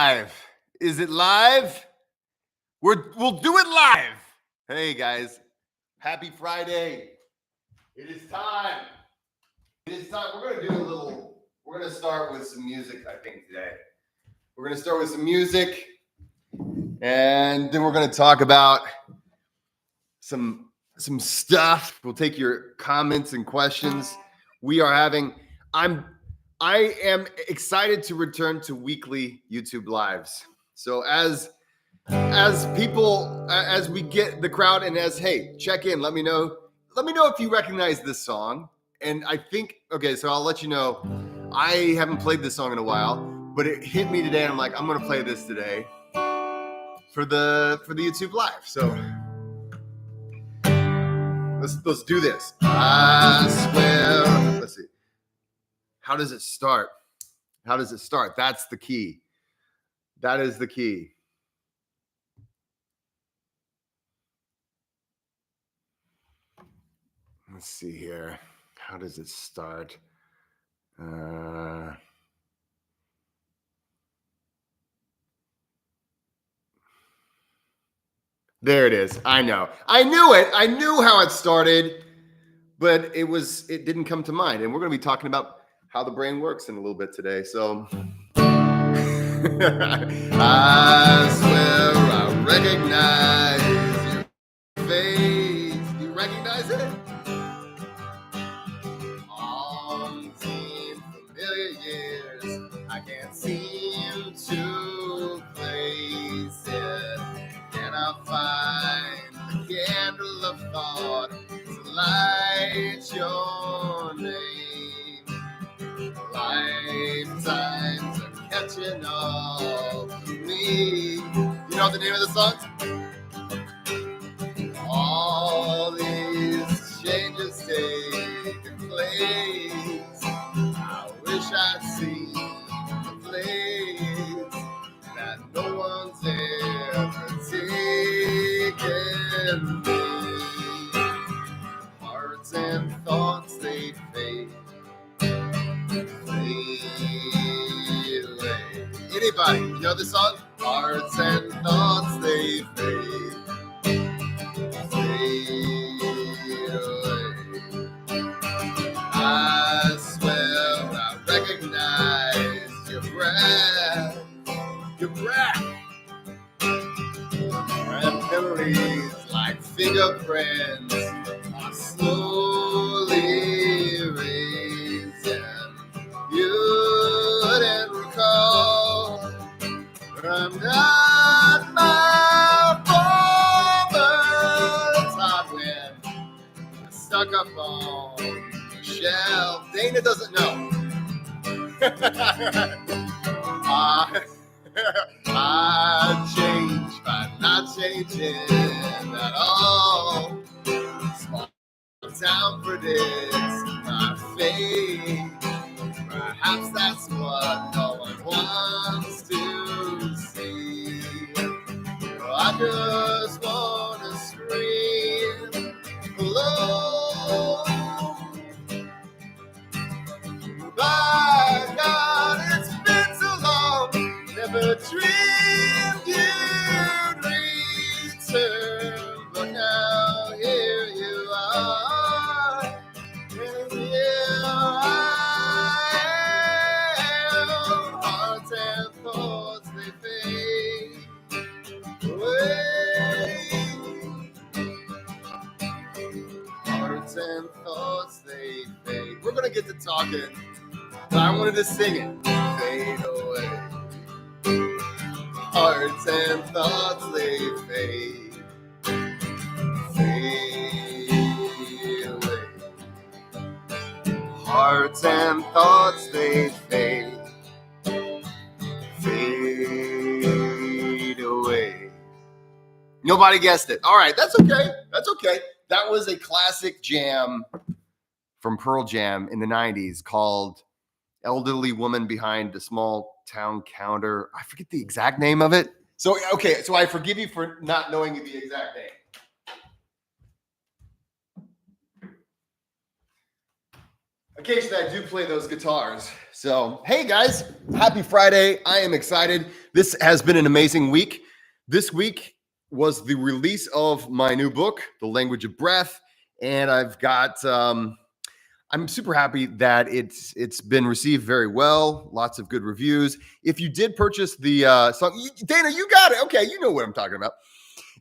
live? Is it live? We'll do it live. Hey guys, happy Friday. It is time. We're gonna start with some music, I think, today. We're gonna start with some music, and then we're gonna talk about some stuff. We'll take your comments and questions. I am excited to return to weekly YouTube lives. So as we get the crowd, and hey, check in, let me know if you recognize this song. And I think, okay, so I'll let you know, I haven't played this song in a while, but it hit me today, and I'm like, I'm gonna play this today for the YouTube live. So let's do this. I swear. Let's see. How does it start? That's the key. That is the key. Let's see here. How does it start? There it is. I know. I knew it. I knew how it started, but it didn't come to mind. And we're going to be talking about how the brain works in a little bit today. So I swear I recognize your face. You recognize it? Familiar years, I can't seem to place it. Can I find the candle of thought to light your name? Lifetimes are catching up with me. You know the name of the song? All these changes taking place. I wish I'd seen the place that no one's ever taken me. Hearts and thoughts, they fade away. Anybody, you know the song? Hearts and thoughts, they fade away. I swear I recognize your breath. And memories like fingerprints are slowly erasing. You wouldn't recall, but I'm not my former top when stuck up on the shelf. Dana doesn't know. I changed by not changing at all. Small town predicts my fate. Perhaps that's what no one wants to see. I just want to scream hello. My God, it's been so long. Never dreamed you'd return, but now here you are, and here I am. Hearts and thoughts, they fade away. Hearts and thoughts, they fade. We're gonna get to talking, but I wanted to sing it. Fade away. Hearts and thoughts, they fade away. Hearts and thoughts, they fade away. Nobody guessed it. All right, that's okay. That was a classic jam from Pearl Jam in the 90s called Elderly Woman Behind the Small Town Counter. I forget the exact name of it. So I forgive you for not knowing the exact name. Occasionally I do play those guitars. So, hey guys, happy Friday. I am excited. This has been an amazing week. This week was the release of my new book, The Language of Breath. And I've got, I'm super happy that it's been received very well. Lots of good reviews. If you did purchase the song, Dana, you got it. Okay, you know what I'm talking about.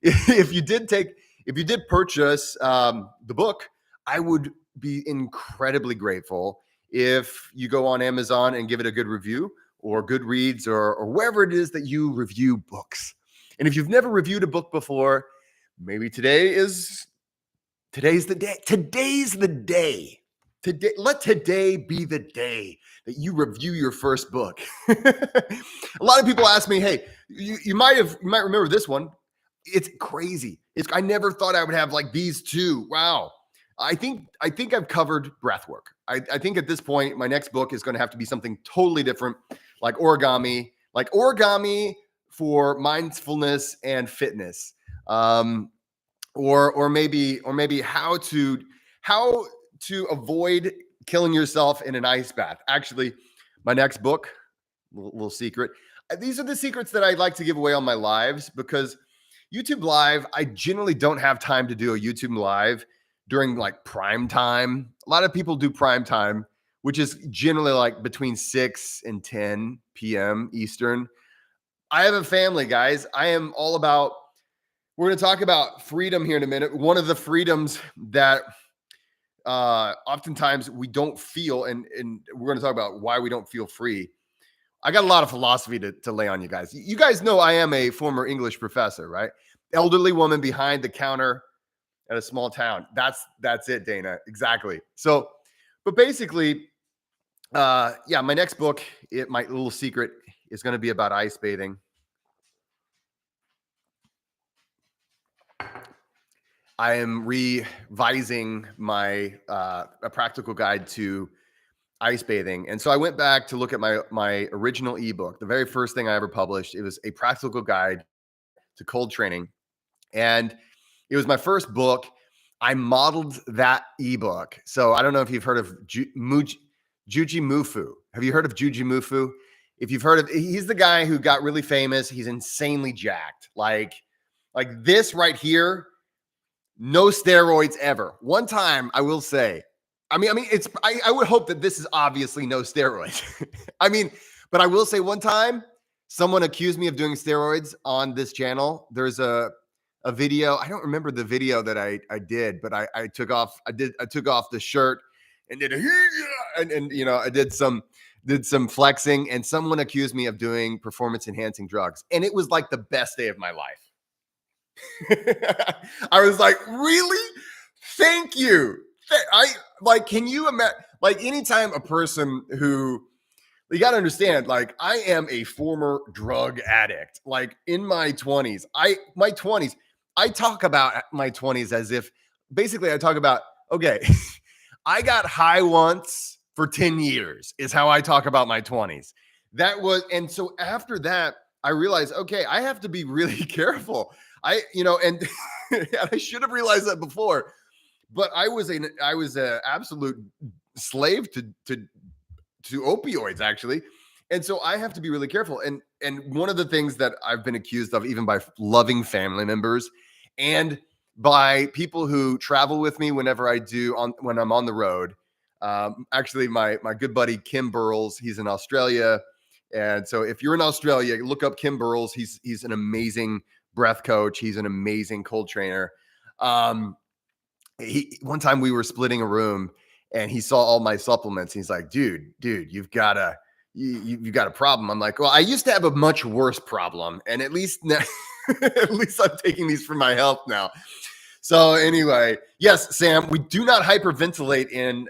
If you did purchase the book, I would be incredibly grateful if you go on Amazon and give it a good review, or Goodreads, or wherever it is that you review books. And if you've never reviewed a book before, maybe today's the day. Today's the day. Let today be the day that you review your first book. A lot of people ask me, "Hey, you might remember this one." It's crazy. I never thought I would have like these two. Wow. I think I've covered breathwork. I think at this point, my next book is going to have to be something totally different, like origami for mindfulness and fitness, or maybe how to avoid killing yourself in an ice bath. Actually, my next book, little secret. These are the secrets that I like to give away on my lives, because YouTube Live, I generally don't have time to do a YouTube Live during like prime time. A lot of people do prime time, which is generally like between 6 and 10 p.m. Eastern. I have a family, guys. I am all about, we're going to talk about freedom here in a minute. One of the freedoms that oftentimes we don't feel, and we're going to talk about why we don't feel free. I got a lot of philosophy to lay on you guys. You guys know I am a former English professor, right? Elderly woman behind the counter at a small town. That's it, Dana. Exactly. So, but basically, my next book, my little secret, is going to be about ice bathing. I am revising my a practical guide to ice bathing. And so I went back to look at my original ebook, the very first thing I ever published. It was a practical guide to cold training. And it was my first book. I modeled that ebook. So I don't know if you've heard of Juji Mufu. Have you heard of Juji Mufu? If you've heard of, he's the guy who got really famous. He's insanely jacked. Like this right here, no steroids ever. One time, I will say, I would hope that this is obviously no steroids. But I will say, one time someone accused me of doing steroids on this channel. There's a video. I don't remember the video that I did, but I took off the shirt and did I did some flexing, and someone accused me of doing performance enhancing drugs. And it was like the best day of my life. I was like, really? Thank you. Can you imagine, like, anytime a person who, you got to understand, like, I am a former drug addict, like in my 20s. I talk about my 20s as if, basically I talk about, okay, I got high once for 10 years is how I talk about my 20s. And so after that, I realized, okay, I have to be really careful. And I should have realized that before, but I was an absolute slave to opioids, actually. And so I have to be really careful. And one of the things that I've been accused of, even by loving family members and by people who travel with me when I'm on the road. Actually, my good buddy Kim Burles, he's in Australia. And so if you're in Australia, look up Kim Burles. He's an amazing breath coach. He's an amazing cold trainer. One time we were splitting a room, and he saw all my supplements. He's like, dude, you've got a problem. I'm like, well, I used to have a much worse problem, and at least I'm taking these for my health now. So anyway, yes, Sam, we do not hyperventilate in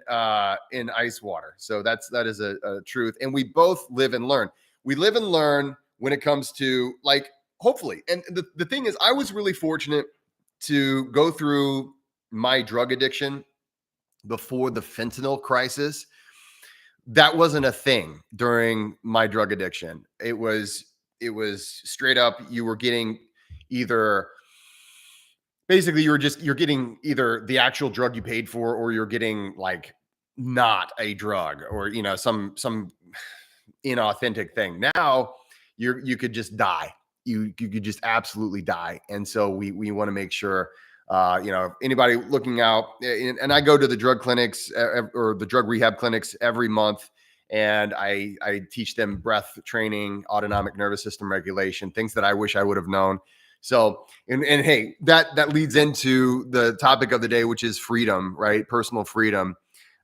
ice water. So that is a truth. And we both live and learn. We live and learn when it comes to, like, hopefully. And the thing is, I was really fortunate to go through my drug addiction before the fentanyl crisis. That wasn't a thing during my drug addiction. It was straight up, you were getting either, basically you're getting either the actual drug you paid for, or you're getting like not a drug or, some inauthentic thing. Now you could just die. You could just absolutely die. And so we want to make sure, anybody looking out, and I go to the drug clinics or the drug rehab clinics every month, and I teach them breath training, autonomic nervous system regulation, things that I wish I would have known. So, and hey, that leads into the topic of the day, which is freedom, right? Personal freedom.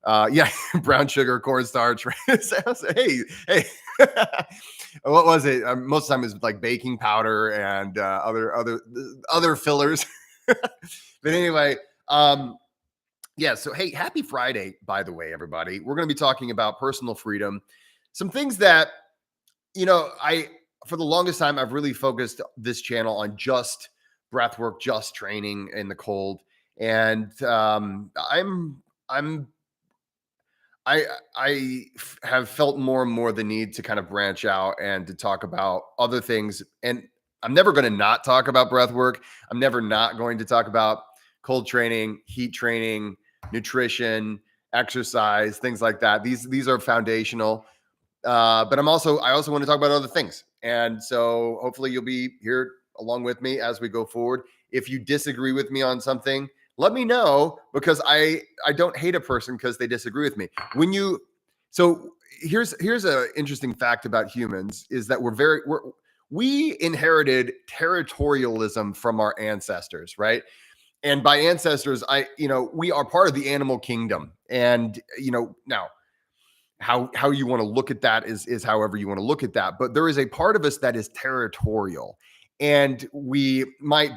Yeah, brown sugar, cornstarch. Hey, hey. What was it? Most of the time it was like baking powder and other fillers. But anyway, yeah. So hey, happy Friday, by the way, everybody. We're going to be talking about personal freedom. Some things that for the longest time I've really focused this channel on just breath work, just training in the cold, and I have felt more and more the need to kind of branch out and to talk about other things. And I'm never going to not talk about breath work. I'm never not going to talk about cold training, heat training, nutrition, exercise, things like that. These are foundational. But I also want to talk about other things. And so hopefully you'll be here along with me as we go forward. If you disagree with me on something, let me know, because I don't hate a person because they disagree with me. So here's an interesting fact about humans is that we inherited territorialism from our ancestors, right? And by ancestors, we are part of the animal kingdom. And now how you want to look at that is however you want to look at that. But there is a part of us that is territorial, and we might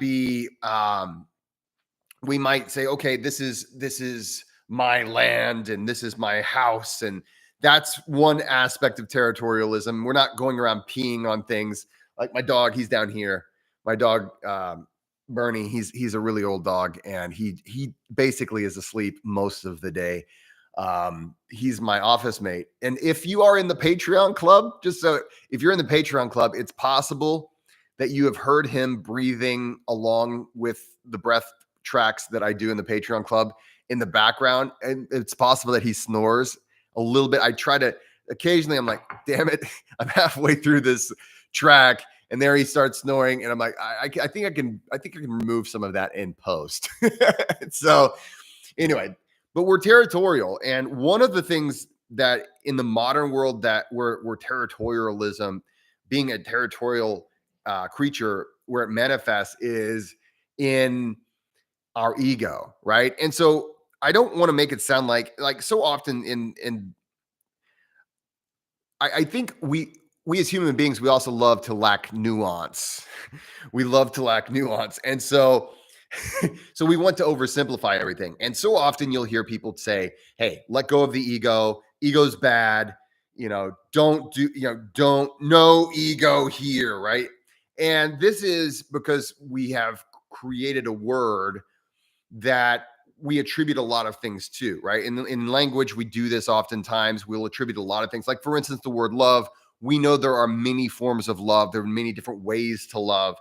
say, okay, this is my land and this is my house. And that's one aspect of territorialism. We're not going around peeing on things. Like my dog, he's down here. My dog, Bernie, he's a really old dog, and he basically is asleep most of the day. He's my office mate. And if you are in the Patreon club, if you're in the Patreon club, it's possible that you have heard him breathing along with the breath tracks that I do in the Patreon club in the background. And it's possible that he snores a little bit. I try to occasionally, I'm like, damn it, I'm halfway through this track, and there he starts snoring. And I'm like, I think I can remove some of that in post. So anyway, but we're territorial. And one of the things that in the modern world that we're territorialism, being a territorial creature, where it manifests is in our ego, right? And so I don't want to make it sound like so often I think we as human beings, we also love to lack nuance. We love to lack nuance. And so we want to oversimplify everything. And so often you'll hear people say, hey, let go of the ego. Ego's bad. Don't no ego here, right? And this is because we have created a word that we attribute a lot of things to, right? In language, we do this oftentimes. We'll attribute a lot of things. Like, for instance, the word love. We know there are many forms of love. There are many different ways to love.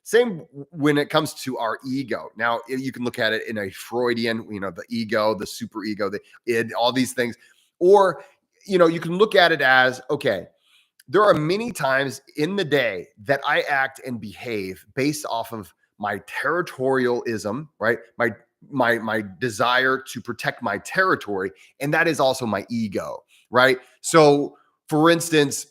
Same when it comes to our ego. Now, you can look at it in a Freudian, the ego, the super ego, the id, all these things. Or, you can look at it as, okay, there are many times in the day that I act and behave based off of my territorialism, right? My desire to protect my territory. And that is also my ego, right? So for instance,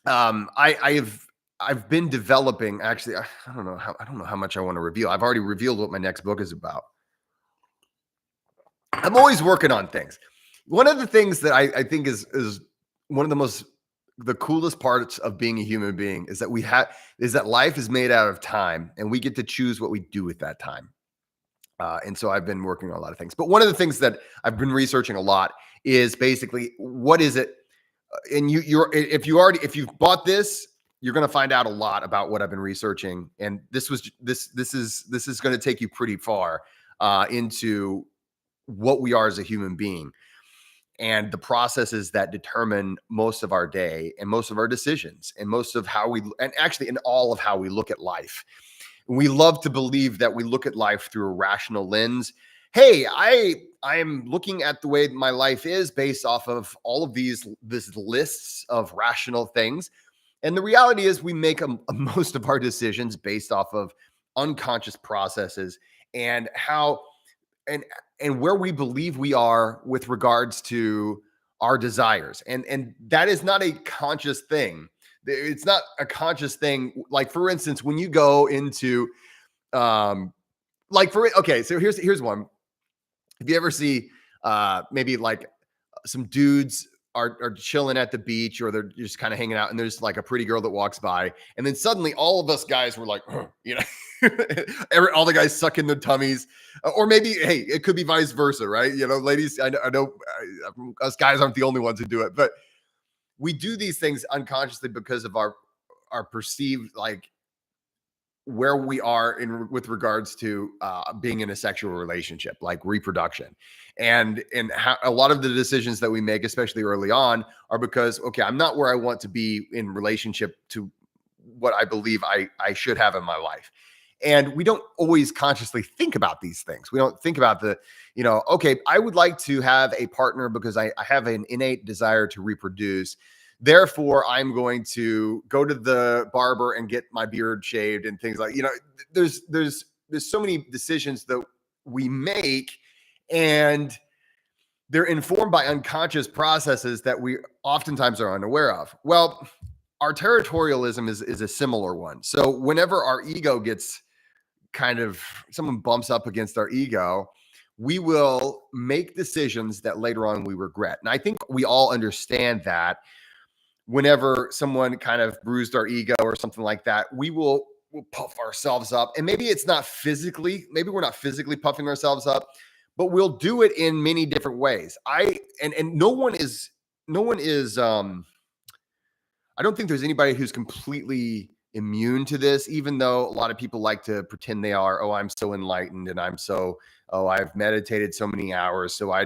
I've been developing, actually, I don't know how much I want to reveal. I've already revealed what my next book is about. I'm always working on things. One of the things that I think is one of the coolest parts of being a human being is that life is made out of time, and we get to choose what we do with that time. And so I've been working on a lot of things. But one of the things that I've been researching a lot is basically, what is it? And if you've bought this, you're going to find out a lot about what I've been researching. And this is going to take you pretty far into what we are as a human being, and the processes that determine most of our day and most of our decisions and most of and actually in all of how we look at life. We love to believe that we look at life through a rational lens. hey, I'm looking at the way my life is based off of all of these lists of rational things. And the reality is we make most of our decisions based off of unconscious processes and how and and where we believe we are with regards to our desires. And that is not a conscious thing. It's not a conscious thing. Like, for instance, when you go into okay, so here's one. If you ever see maybe like some dudes are chilling at the beach, or they're just kind of hanging out, and there's like a pretty girl that walks by, and then suddenly all of us guys were like, you know, all the guys suck in their tummies, or maybe, hey, it could be vice versa, right? You know, ladies, I know us guys aren't the only ones who do it, but we do these things unconsciously because of our perceived, like, where we are in with regards to being in a sexual relationship, like reproduction, and how a lot of the decisions that we make, especially early on, are because, okay, I'm not where I want to be in relationship to what I believe I should have in my life. And we don't always consciously think about these things. We don't think about okay, I would like to have a partner because I have an innate desire to reproduce. Therefore, I'm going to go to the barber and get my beard shaved and things like, there's so many decisions that we make, and they're informed by unconscious processes that we oftentimes are unaware of. Well, our territorialism is a similar one. So whenever our ego gets someone bumps up against our ego, we will make decisions that later on we regret. And I think we all understand that whenever someone kind of bruised our ego or something like that, we'll puff ourselves up. And maybe it's not physically, maybe we're not physically puffing ourselves up, but we'll do it in many different ways. And no one is I don't think there's anybody who's completely immune to this, even though a lot of people like to pretend they are. Oh, I'm so enlightened, and I've meditated so many hours, so I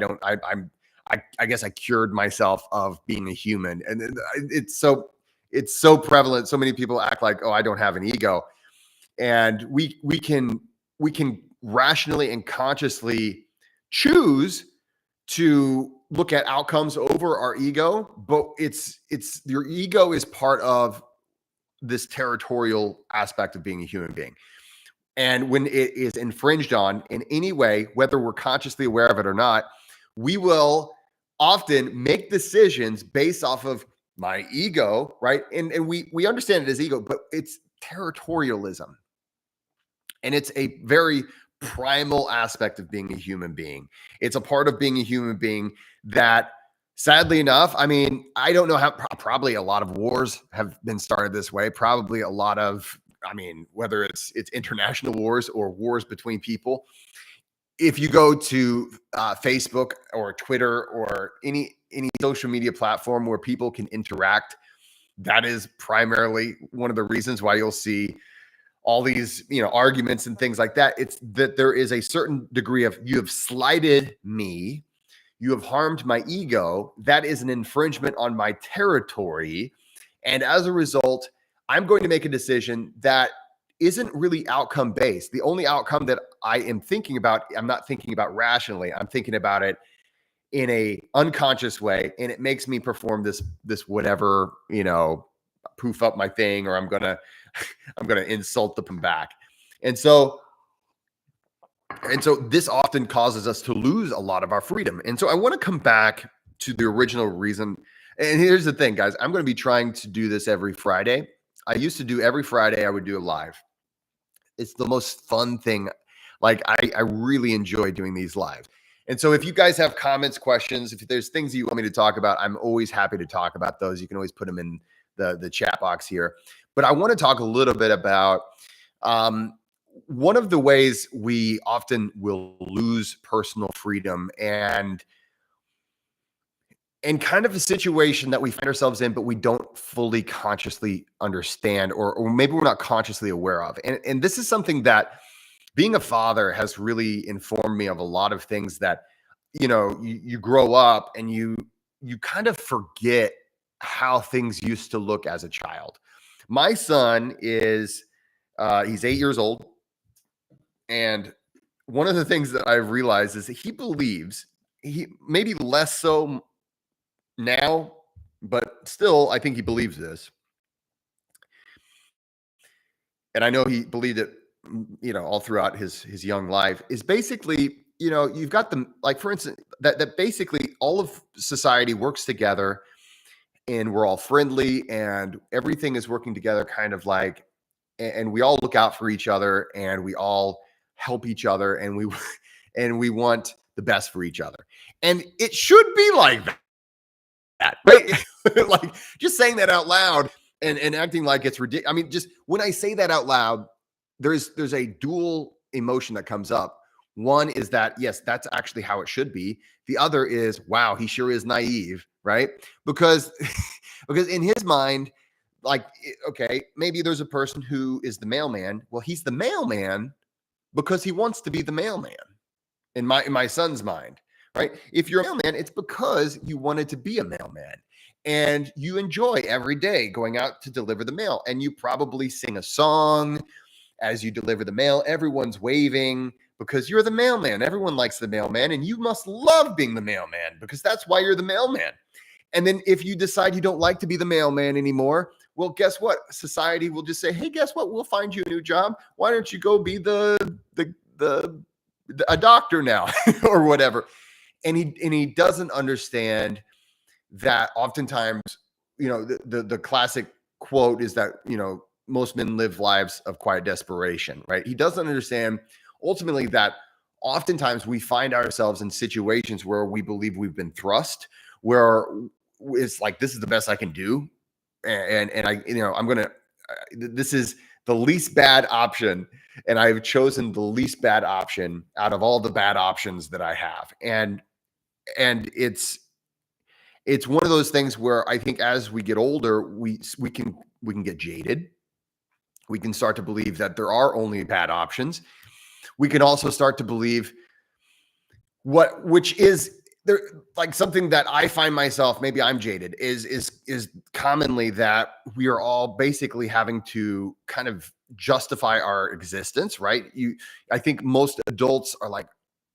guess I cured myself of being a human. And it's so prevalent. So many people act like, oh, I don't have an ego. And we can rationally and consciously choose to look at outcomes over our ego, but it's your ego is part of this territorial aspect of being a human being. And when it is infringed on in any way, whether we're consciously aware of it or not, we will often make decisions based off of my ego, right? And we understand it as ego, but it's territorialism. And it's a very primal aspect of being a human being. It's a part of being a human being that, sadly enough, I mean, I don't know how, probably a lot of wars have been started this way. Probably a lot of, I mean, whether it's international wars or wars between people. If you go to Facebook or Twitter or any social media platform where people can interact, that is primarily one of the reasons why you'll see all these, arguments and things like that. It's that there is a certain degree of, you have slighted me, you have harmed my ego. That is an infringement on my territory. And as a result, I'm going to make a decision that isn't really outcome based. The only outcome that I am thinking about, I'm not thinking about rationally. I'm thinking about it in a unconscious way. And it makes me perform this whatever, poof up my thing, or I'm going to insult them back. And so this often causes us to lose a lot of our freedom. And so I want to come back to the original reason. And here's the thing, guys, I'm going to be trying to do this every Friday. I used to do every Friday, I would do it live. It's the most fun thing. Like, I really enjoy doing these live. And so if you guys have comments, questions, if there's things that you want me to talk about, I'm always happy to talk about those. You can always put them in the chat box here. But I want to talk a little bit about one of the ways we often will lose personal freedom, and kind of a situation that we find ourselves in, but we don't fully consciously understand, or maybe we're not consciously aware of. And this is something that being a father has really informed me of a lot of things that, you grow up and you kind of forget how things used to look as a child. My son is, he's 8 years old. And one of the things that I've realized is that he believes, he maybe less so now, but still, I think he believes this. And I know he believed it, all throughout his young life, is basically, you've got them, like, for instance, that basically all of society works together and we're all friendly and everything is working together, kind of like, and we all look out for each other and we all help each other and we and we want the best for each other. And it should be like that, right? Like, just saying that out loud and acting like it's ridiculous. I mean, just when I say that out loud, there's a dual emotion that comes up. One is that, yes, that's actually how it should be. The other is, wow, he sure is naive, right? Because because in his mind, like, okay, maybe there's a person who is the mailman. Well, he's the mailman because he wants to be the mailman in my son's mind, right? If you're a mailman, it's because you wanted to be a mailman and you enjoy every day going out to deliver the mail, and you probably sing a song as you deliver the mail. Everyone's waving because you're the mailman. Everyone likes the mailman, and you must love being the mailman because that's why you're the mailman. And then if you decide you don't like to be the mailman anymore, well, guess what? Society will just say, hey, guess what? We'll find you a new job. Why don't you go be a doctor now or whatever? And he doesn't understand that oftentimes, the classic quote is that, most men live lives of quiet desperation, right? He doesn't understand ultimately that oftentimes we find ourselves in situations where we believe we've been thrust, where it's like, this is the best I can do. And I, I'm going to, this is the least bad option. And I've chosen the least bad option out of all the bad options that I have. And it's one of those things where I think as we get older, we can get jaded. We can start to believe that there are only bad options. We can also start to believe which is there, like, something that I find myself, maybe I'm jaded, is commonly that we are all basically having to kind of justify our existence, right? I think most adults are like,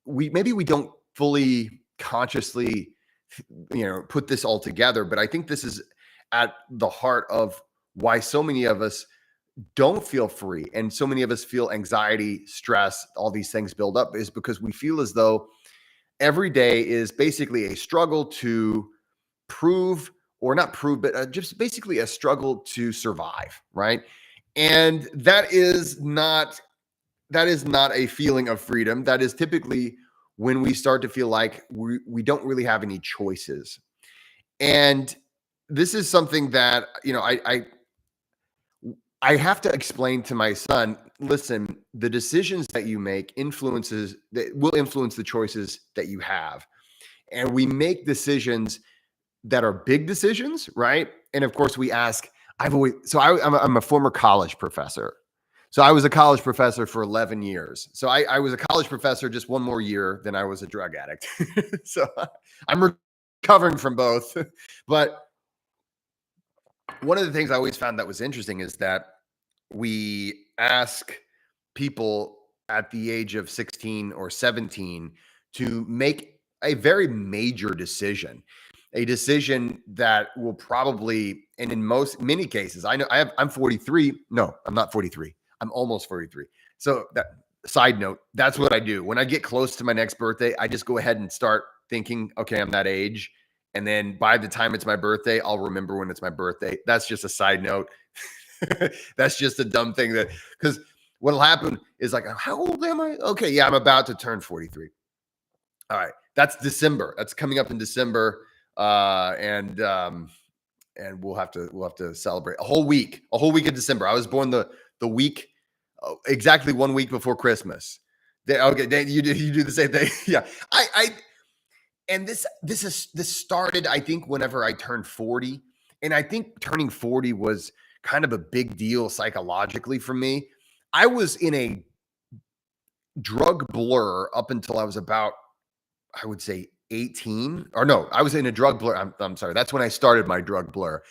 we don't fully consciously, put this all together, but I think this is at the heart of why so many of us don't feel free and so many of us feel anxiety, stress, all these things build up, is because we feel as though every day is basically a struggle to prove, or not prove, but just basically a struggle to survive, right? And that is not a feeling of freedom. That is typically when we start to feel like we don't really have any choices. And this is something that, I have to explain to my son, listen, the decisions that you make will influence the choices that you have. And we make decisions that are big decisions, right? And of course we ask, I'm a former college professor. So I was a college professor for 11 years. So I was a college professor just one more year than I was a drug addict. So I'm recovering from both. But one of the things I always found that was interesting is that we ask people at the age of 16 or 17 to make a very major decision, a decision that will probably, and in many cases, I'm 43. No, I'm not 43. I'm almost 43. So that side note, that's what I do. When I get close to my next birthday, I just go ahead and start thinking, okay, I'm that age. And then by the time it's my birthday, I'll remember when it's my birthday. That's just a side note. That's just a dumb thing, that because what'll happen is, like, how old am I? Okay, yeah, I'm about to turn 43. All right, that's December. That's coming up in December, and we'll have to celebrate a whole week of December. I was born the week, exactly 1 week before Christmas. Okay, you do the same thing. Yeah, and this started, I think, whenever I turned 40, and I think turning 40 was kind of a big deal psychologically for me. I was in a drug blur up until I was about, I would say, 18. Or no, I was in a drug blur. I'm sorry. That's when I started my drug blur.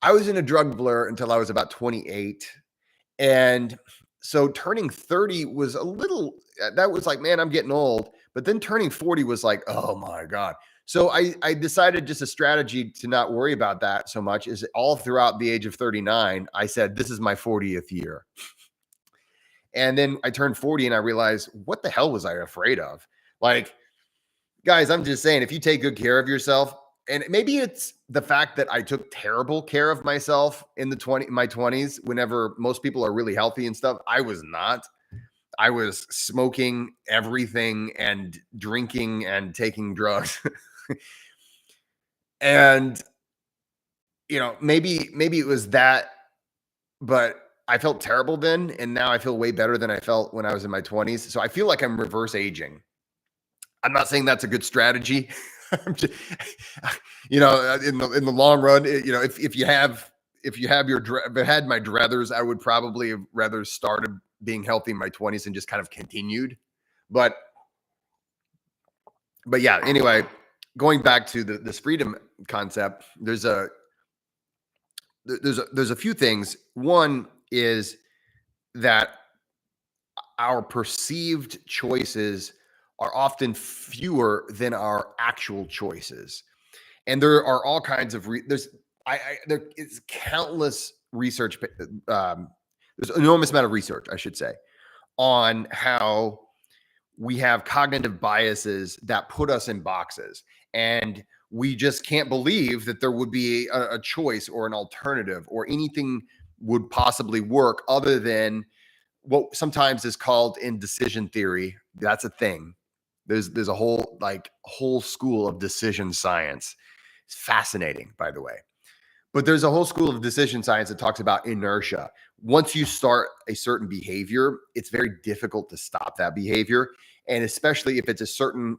I was in a drug blur until I was about 28. And so turning 30 was a little, that was like, man, I'm getting old. But then turning 40 was like, oh my God. So I decided just a strategy to not worry about that so much is all throughout the age of 39, I said, this is my 40th year. And then I turned 40 and I realized, what the hell was I afraid of? Like, guys, I'm just saying, if you take good care of yourself, and maybe it's the fact that I took terrible care of myself in my 20s, whenever most people are really healthy and stuff, I was not. I was smoking everything and drinking and taking drugs. And maybe it was that, but I felt terrible then, and now I feel way better than I felt when I was in my 20s. So I feel like I'm reverse aging. I'm not saying that's a good strategy. I'm just, in the long run, if you have if I had my druthers, I would probably have rather started being healthy in my 20s and just kind of continued. But yeah, anyway, going back to this freedom concept, there's a few things. One is that our perceived choices are often fewer than our actual choices. And there are all kinds of there is countless research. There's an enormous amount of research, I should say, on how we have cognitive biases that put us in boxes, and we just can't believe that there would be a choice or an alternative or anything would possibly work other than what sometimes is called in decision theory. That's a thing. There's a whole school of decision science. It's fascinating, by the way. But there's a whole school of decision science that talks about inertia. Once you start a certain behavior, it's very difficult to stop that behavior. And especially if it's a certain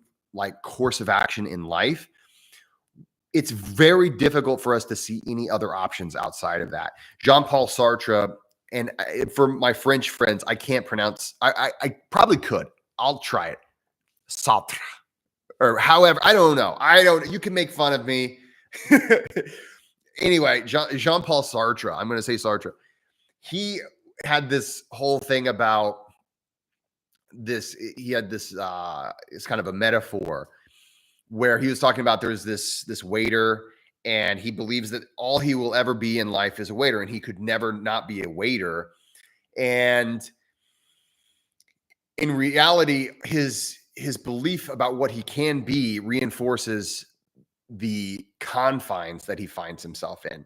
course of action in life, it's very difficult for us to see any other options outside of that. Jean-Paul Sartre, and for my French friends, I can't pronounce, I probably could. I'll try it. Sartre. Or however, I don't know. You can make fun of me. Anyway, Jean-Paul Sartre, I'm going to say Sartre. He had this whole thing about this. He had this, it's kind of a metaphor where he was talking about there's this waiter, and he believes that all he will ever be in life is a waiter, and he could never not be a waiter. And in reality, his belief about what he can be reinforces the confines that he finds himself in.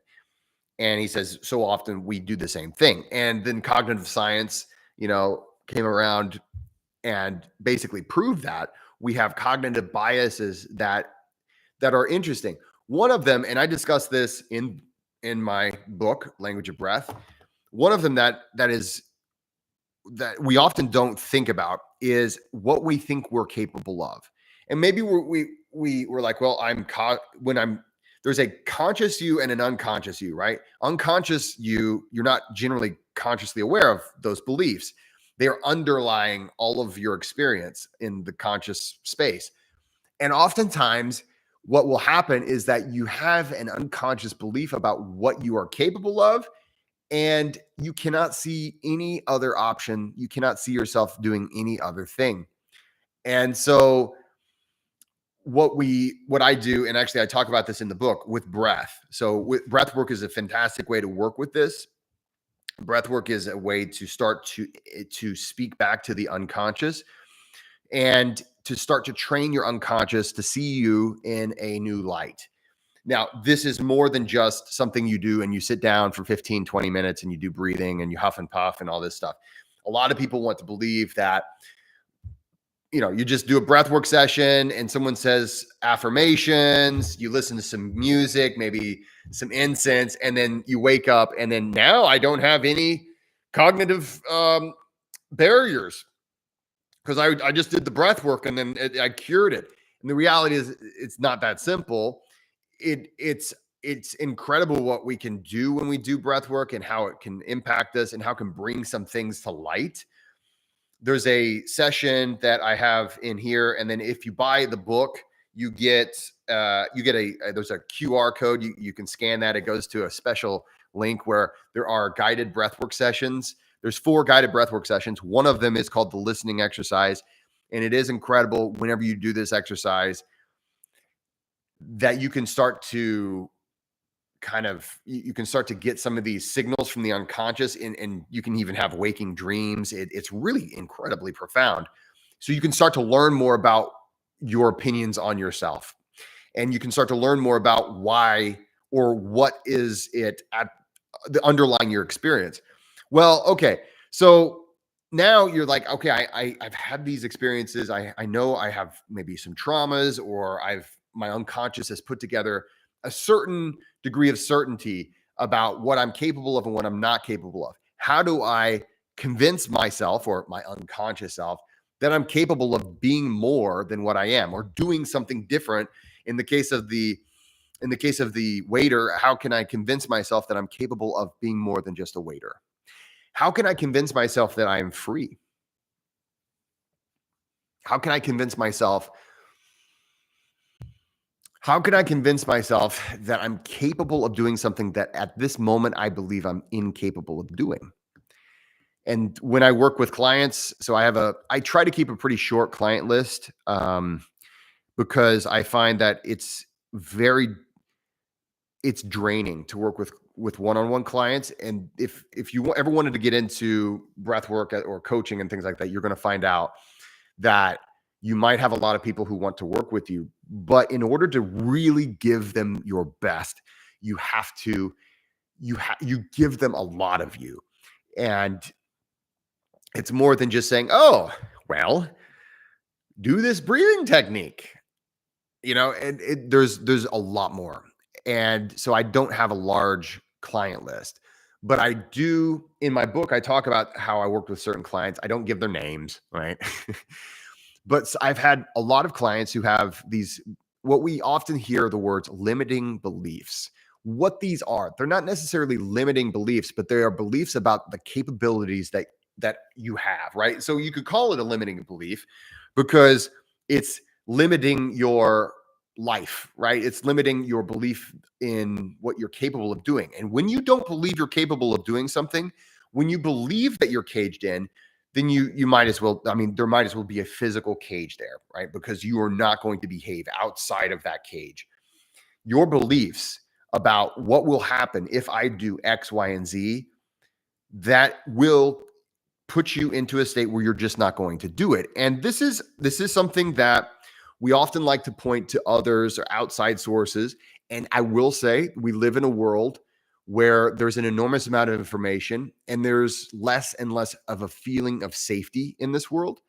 And he says, so often we do the same thing. And then cognitive science, came around and basically proved that we have cognitive biases that are interesting. One of them, and I discussed this in my book, Language of Breath. One of them that we often don't think about is what we think we're capable of. And maybe we're like, well, there's a conscious you and an unconscious you, right? Unconscious you're not generally consciously aware of those beliefs. They are underlying all of your experience in the conscious space. And oftentimes what will happen is that you have an unconscious belief about what you are capable of, and you cannot see any other option. You cannot see yourself doing any other thing. And so what I do, and actually I talk about this in the book, with breath. So breathwork is a fantastic way to work with this. Breathwork is a way to start to speak back to the unconscious and to start to train your unconscious to see you in a new light. Now, this is more than just something you do and you sit down for 15, 20 minutes and you do breathing and you huff and puff and all this stuff. A lot of people want to believe that, you just do a breathwork session and someone says affirmations, you listen to some music, maybe some incense, and then you wake up and then now I don't have any cognitive barriers because I just did the breathwork and then I cured it. And the reality is it's not that simple. It's incredible what we can do when we do breath work and how it can impact us and how it can bring some things to light. There's a session that I have in here, and then if you buy the book, you get there's a QR code. You can scan that. It goes to a special link where there are guided breathwork sessions There's 4 guided breathwork sessions. One of them is called the listening exercise. And it is incredible whenever you do this exercise that you can start to you can start to get some of these signals from the unconscious, and you can even have waking dreams. It's really incredibly profound. So you can start to learn more about your opinions on yourself, and you can start to learn more about why or what is it at the underlying your experience. Well, okay. So now you're like, okay, I've had these experiences. I know I have maybe some traumas, or my unconscious has put together a certain degree of certainty about what I'm capable of and what I'm not capable of. How do I convince myself or my unconscious self that I'm capable of being more than what I am, or doing something different? In the case of the waiter, how can I convince myself that I'm capable of being more than just a waiter? How can I convince myself that I am free? How can I convince myself that I'm capable of doing something that at this moment I believe I'm incapable of doing? And when I work with clients, so I try to keep a pretty short client list, because I find that it's draining to work with one-on-one clients. And if you ever wanted to get into breath work or coaching and things like that, you're going to find out that you might have a lot of people who want to work with you, but in order to really give them your best, you give them a lot of you. And it's more than just saying, oh, well, do this breathing technique, and there's a lot more. And so I don't have a large client list, but I do. In my book, I talk about how I worked with certain clients. I don't give their names, right? But I've had a lot of clients who have these, what we often hear the words limiting beliefs. What these are, they're not necessarily limiting beliefs, but they are beliefs about the capabilities that you have, right? So you could call it a limiting belief because it's limiting your life, right? It's limiting your belief in what you're capable of doing. And when you don't believe you're capable of doing something, when you believe that you're caged in, then you might as well, there might as well be a physical cage there, right? Because you are not going to behave outside of that cage. Your beliefs about what will happen if I do X, Y, and Z, that will put you into a state where you're just not going to do it. And this is something that we often like to point to others or outside sources. And I will say we live in a world where there's an enormous amount of information and there's less and less of a feeling of safety in this world.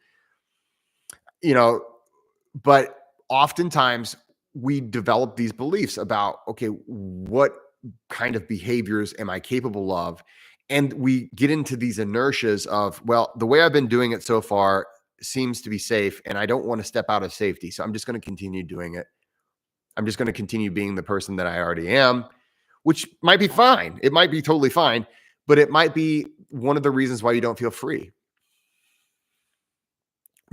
But oftentimes we develop these beliefs about, okay, what kind of behaviors am I capable of? And we get into these inertias of, well, the way I've been doing it so far seems to be safe and I don't want to step out of safety. So I'm just going to continue doing it. I'm just going to continue being the person that I already am, which might be fine. It might be totally fine, but it might be one of the reasons why you don't feel free.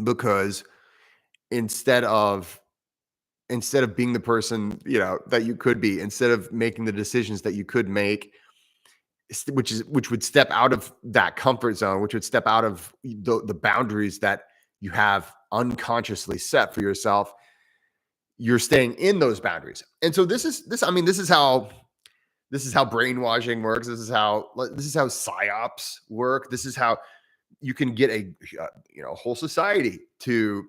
Because instead of being the person, that you could be, instead of making the decisions that you could make, which would step out of that comfort zone, which would step out of the boundaries that you have unconsciously set for yourself, you're staying in those boundaries. And so this is how brainwashing works. This is how psyops work. This is how you can get a whole society to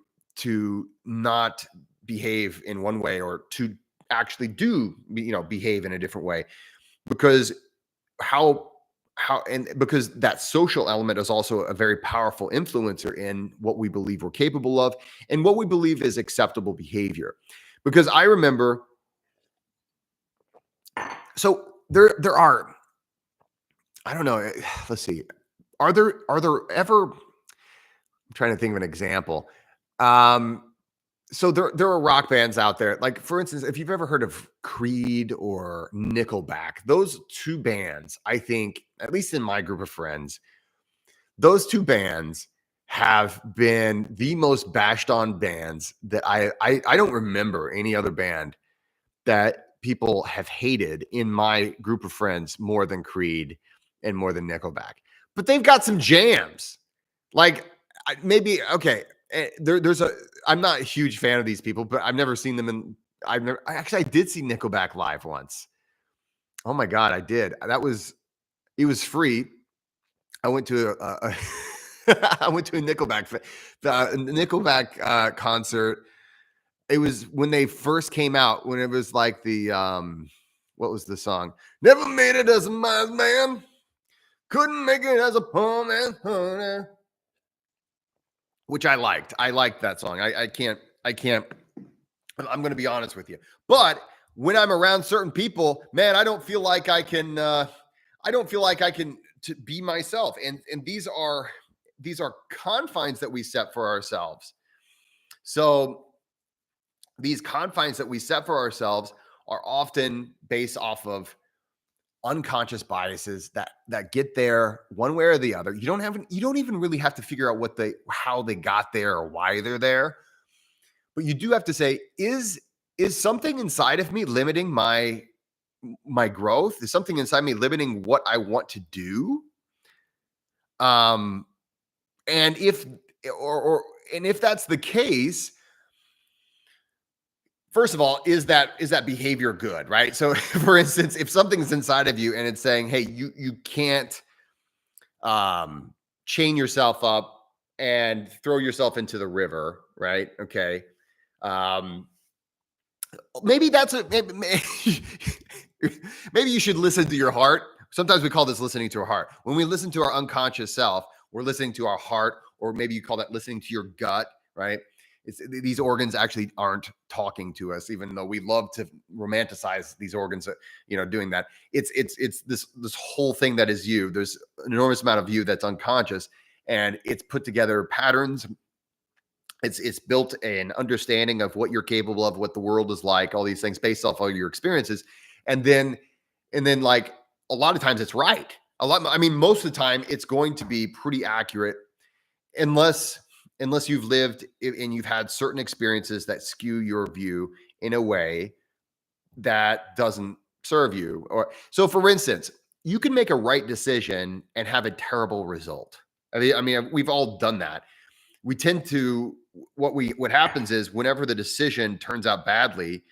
not behave in one way, or to actually behave in a different way, because because that social element is also a very powerful influencer in what we believe we're capable of and what we believe is acceptable behavior. Because I remember, so there are, I don't know, let's see, are there ever, I'm trying to think of an example. So there are rock bands out there. Like, for instance, if you've ever heard of Creed or Nickelback, those two bands, I think, at least in my group of friends, those two bands have been the most bashed on bands that I don't remember any other band that people have hated in my group of friends more than Creed and more than Nickelback. but they've got some jams. Like maybe okay. There's a. I'm not a huge fan of these people, but I've never seen them in. I did see Nickelback live once. Oh my god, I did. It was free. I went to I went to a Nickelback concert. It was when they first came out, when it was like the what was the song? Never made it as a wise man, couldn't make it as a poor man, honey. Which I liked. I liked that song. I can't. I'm going to be honest with you. But when I'm around certain people, man, I don't feel like I can. I don't feel like I can to be myself. And these are confines that we set for ourselves. So these confines that we set for ourselves are often based off of unconscious biases that get there one way or the other. You don't even really have to figure out how they got there or why they're there. But you do have to say, is something inside of me limiting my growth? Is something inside me limiting what I want to do? And if that's the case, first of all, is that behavior good, right? So for instance, if something's inside of you and it's saying, hey, you can't chain yourself up and throw yourself into the river, right? Okay. Maybe maybe you should listen to your heart. Sometimes we call this listening to our heart. When we listen to our unconscious self, we're listening to our heart, or maybe you call that listening to your gut, right? These organs actually aren't talking to us, even though we love to romanticize these organs, doing that. It's this whole thing that is you. There's an enormous amount of you that's unconscious, and it's put together patterns. It's built an understanding of what you're capable of, what the world is like, all these things based off all your experiences. And then like a lot of times it's right. Most of the time it's going to be pretty accurate unless you've lived and you've had certain experiences that skew your view in a way that doesn't serve you. Or so for instance, you can make a right decision and have a terrible result. I mean, we've all done that. We tend to, what happens is whenever the decision turns out badly,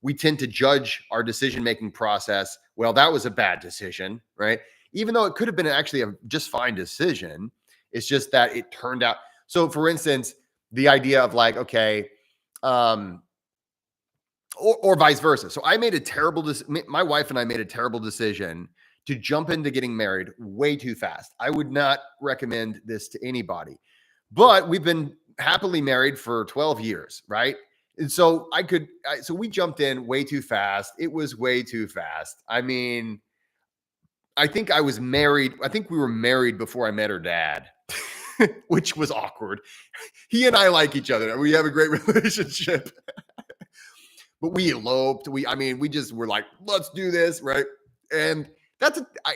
we tend to judge our decision-making process. Well, that was a bad decision, right? Even though it could have been actually a just fine decision. It's just that it turned out. So for instance, the idea of like, okay, or vice versa. So my wife and I made a terrible decision to jump into getting married way too fast. I would not recommend this to anybody. But we've been happily married for 12 years, right? And so so we jumped in way too fast. It was way too fast. I mean, I think we were married before I met her dad, which was awkward. He and I like each other. We have a great relationship. But we eloped. We just were like, let's do this, right? And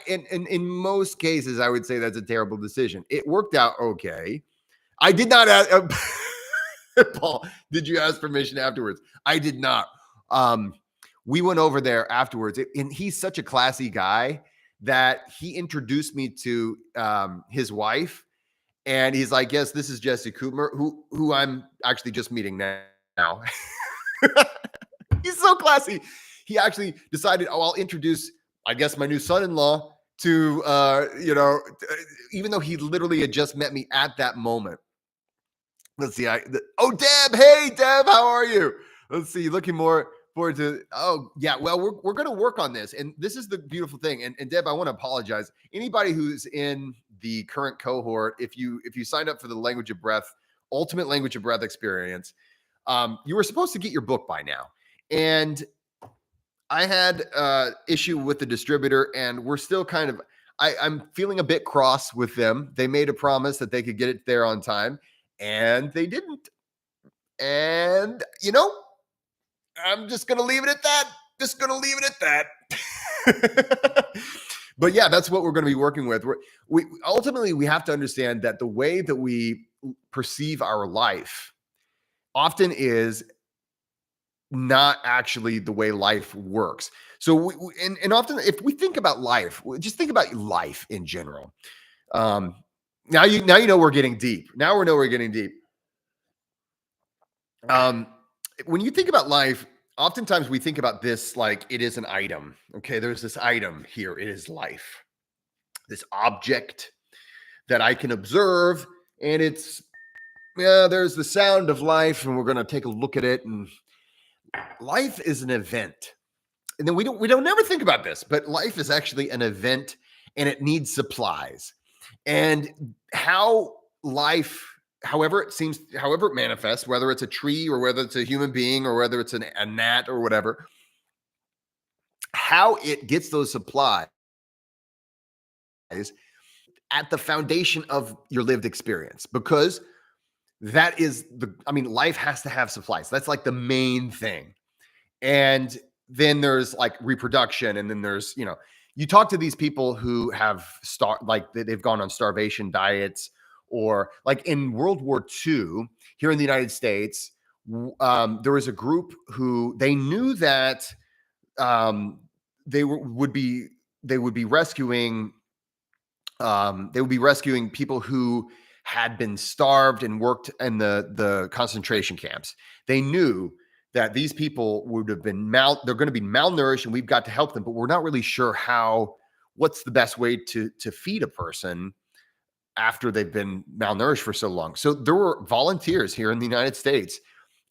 in most cases, I would say that's a terrible decision. It worked out okay. I did not ask, Paul, did you ask permission afterwards? I did not. We went over there afterwards, and he's such a classy guy that he introduced me to his wife, and he's like, yes, this is Jesse Cooper, who I'm actually just meeting now. He's so classy. He actually decided, I'll introduce, I guess, my new son-in-law to, even though he literally had just met me at that moment. Let's see. Deb. Hey, Deb. How are you? Let's see. Looking more forward to. Oh, yeah. Well, we're going to work on this. And this is the beautiful thing. And Deb, I want to apologize. Anybody who's in the current cohort, if you signed up for the Language of Breath, Ultimate Language of Breath experience, you were supposed to get your book by now. And I had issue with the distributor, and we're still kind of, I'm feeling a bit cross with them. They made a promise that they could get it there on time, and they didn't. And, I'm just going to leave it at that. But yeah, that's what we're going to be working with. We ultimately have to understand that the way that we perceive our life often is not actually the way life works. So, and often if we think about life, just think about life in general. Um, now you know we're getting deep. Now we know we're getting deep. Um, when you think about life, oftentimes we think about this like it is an item. Okay, there's this item here. It is life, this object that I can observe, and it's yeah. There's the sound of life, and we're going to take a look at it. And life is an event, and then we don't never think about this, but life is actually an event, and it needs supplies, and how life however it manifests, whether it's a tree or whether it's a human being or whether it's a gnat or whatever, how it gets those supplies at the foundation of your lived experience, because that is life has to have supplies. That's like the main thing. And then there's like reproduction, and then there's, you talk to these people who have they've gone on starvation diets, or like in World War II here in the United States, there was a group who they knew that um, they would be rescuing people who had been starved and worked in the concentration camps. They knew that these people would have been they're going to be malnourished, and we've got to help them, but we're not really sure what's the best way to feed a person after they've been malnourished for so long. So there were volunteers here in the United States,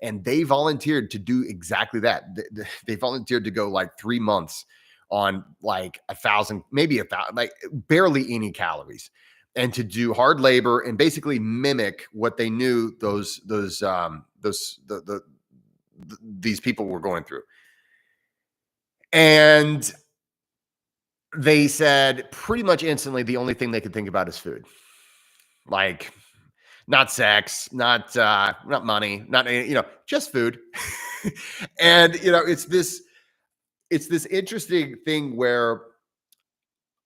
and they volunteered to do exactly that. They volunteered to go like 3 months on like 1,000, maybe 1,000, like barely any calories, and to do hard labor and basically mimic what they knew these people were going through. And they said pretty much instantly the only thing they could think about is food. Like not sex, not money, not just food. And it's this interesting thing where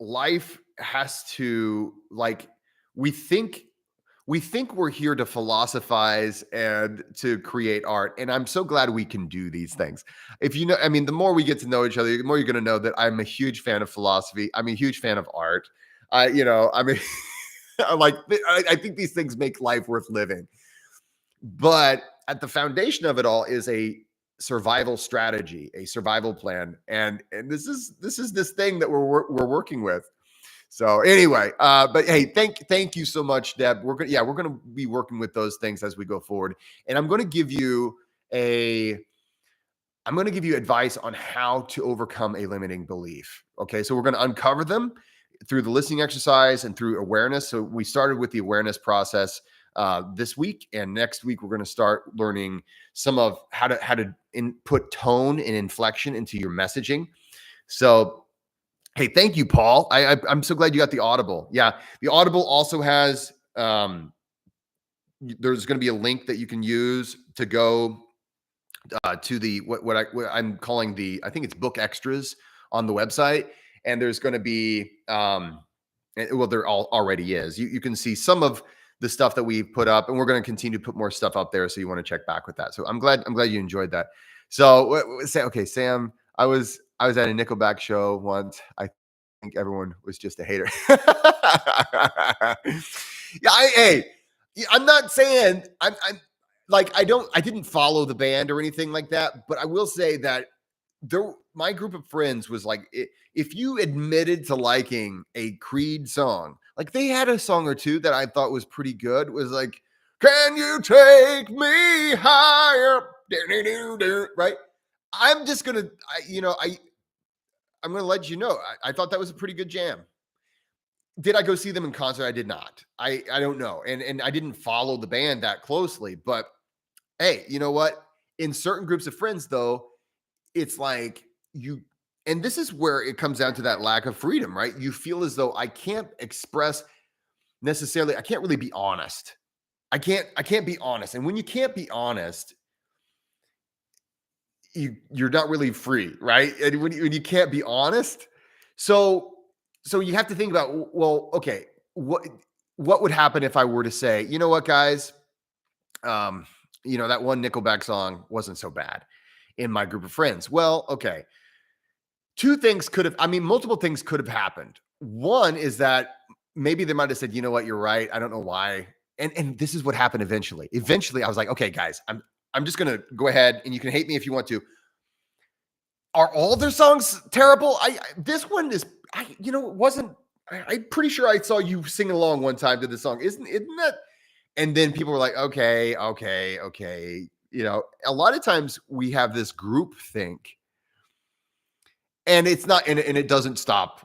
life has to, like, we think we're here to philosophize and to create art. And I'm so glad we can do these things. If the more we get to know each other, the more you're going to know that I'm a huge fan of philosophy. I'm a huge fan of art. I think these things make life worth living. But at the foundation of it all is a survival strategy, a survival plan. And this is this thing that we're working with. So anyway, but hey, thank you so much, Deb. We're gonna be working with those things as we go forward, and I'm gonna give you advice on how to overcome a limiting belief. Okay, so we're gonna uncover them through the listening exercise and through awareness. So we started with the awareness process this week, and next week we're gonna start learning some of how to put tone and inflection into your messaging. So. Hey, thank you, Paul. I'm so glad you got the Audible. Yeah, the Audible also has. There's going to be a link that you can use to go to the what I'm calling I think it's book extras on the website, and there's going to be there already is. You can see some of the stuff that we've put up, and we're going to continue to put more stuff up there. So you want to check back with that. So I'm glad you enjoyed that. So okay, Sam, I was at a Nickelback show once. I think everyone was just a hater. Yeah, I'm not saying I'm like I didn't follow the band or anything like that, but I will say that my group of friends was like, if you admitted to liking a Creed song, like they had a song or two that I thought was pretty good. It was like, "Can you take me higher?" Right? I'm just gonna, I'm gonna let you know. I thought that was a pretty good jam. Did I go see them in concert? I did not. I don't know, and I didn't follow the band that closely. But hey, you know what? In certain groups of friends, though, it's like and this is where it comes down to that lack of freedom, right? You feel as though I can't express necessarily. I can't really be honest. I can't be honest, and when you can't be honest, you're not really free, right? And when you can't be honest, so you have to think about, well, okay, what would happen if I were to say, you know what, guys, that one Nickelback song wasn't so bad in my group of friends. Well, okay, multiple things could have happened. One is that maybe they might have said, you know what, you're right. I don't know why. And this is what happened eventually. Eventually, I was like, okay, guys, I'm just gonna go ahead, and you can hate me if you want to. Are all their songs terrible? This one is, it wasn't. I'm pretty sure I saw you sing along one time to the song. Isn't that? And then people were like, okay. A lot of times we have this group think, and it's not, and it doesn't stop,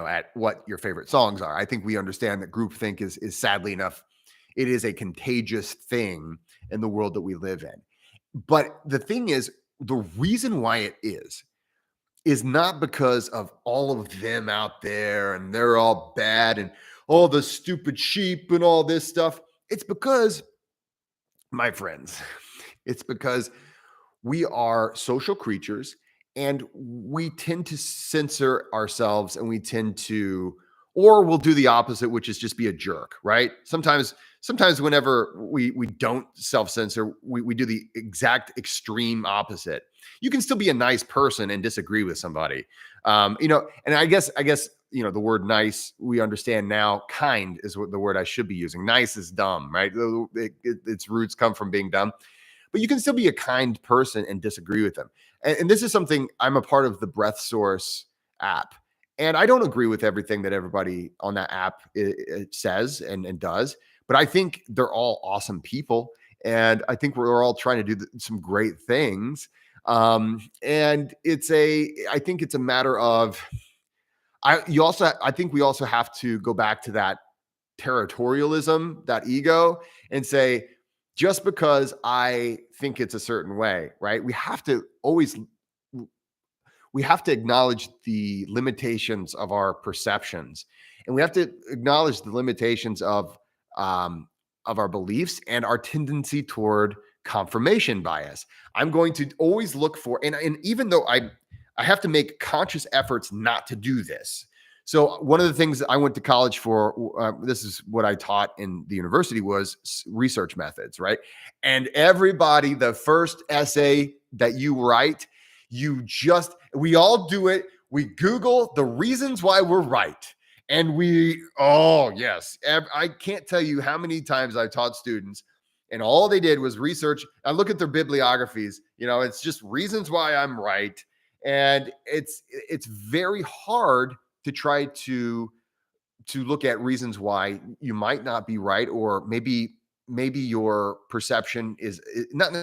at what your favorite songs are. I think we understand that groupthink is sadly enough, it is a contagious thing in the world that we live in. But the thing is, the reason why it is not because of all of them out there and they're all bad and all the stupid sheep and all this stuff. It's because, my friends, it's because we are social creatures, and we tend to censor ourselves, and we tend to, or we'll do the opposite, which is just be a jerk, right? Sometimes whenever we don't self-censor, we do the exact extreme opposite. You can still be a nice person and disagree with somebody. And I guess the word nice, we understand now. Kind is what the word I should be using. Nice is dumb, right? Its roots come from being dumb. But you can still be a kind person and disagree with them. And this is something, I'm a part of the Breath Source app. And I don't agree with everything that everybody on that app it says and does. But I think they're all awesome people. And I think we're all trying to do some great things. And I think it's a matter of, I think we also have to go back to that territorialism, that ego, and say, just because I think it's a certain way, right? We have to acknowledge the limitations of our perceptions, and we have to acknowledge the limitations of our beliefs and our tendency toward confirmation bias. I'm going to always look for, and even though I have to make conscious efforts not to do this. So one of the things that I went to college for, this is what I taught in the university, was research methods, right? And everybody, the first essay that you write, we all do it. We Google the reasons why we're right. And I can't tell you how many times I taught students, and all they did was research. I look at their bibliographies, it's just reasons why I'm right. And it's very hard to try to look at reasons why you might not be right, or maybe your perception is not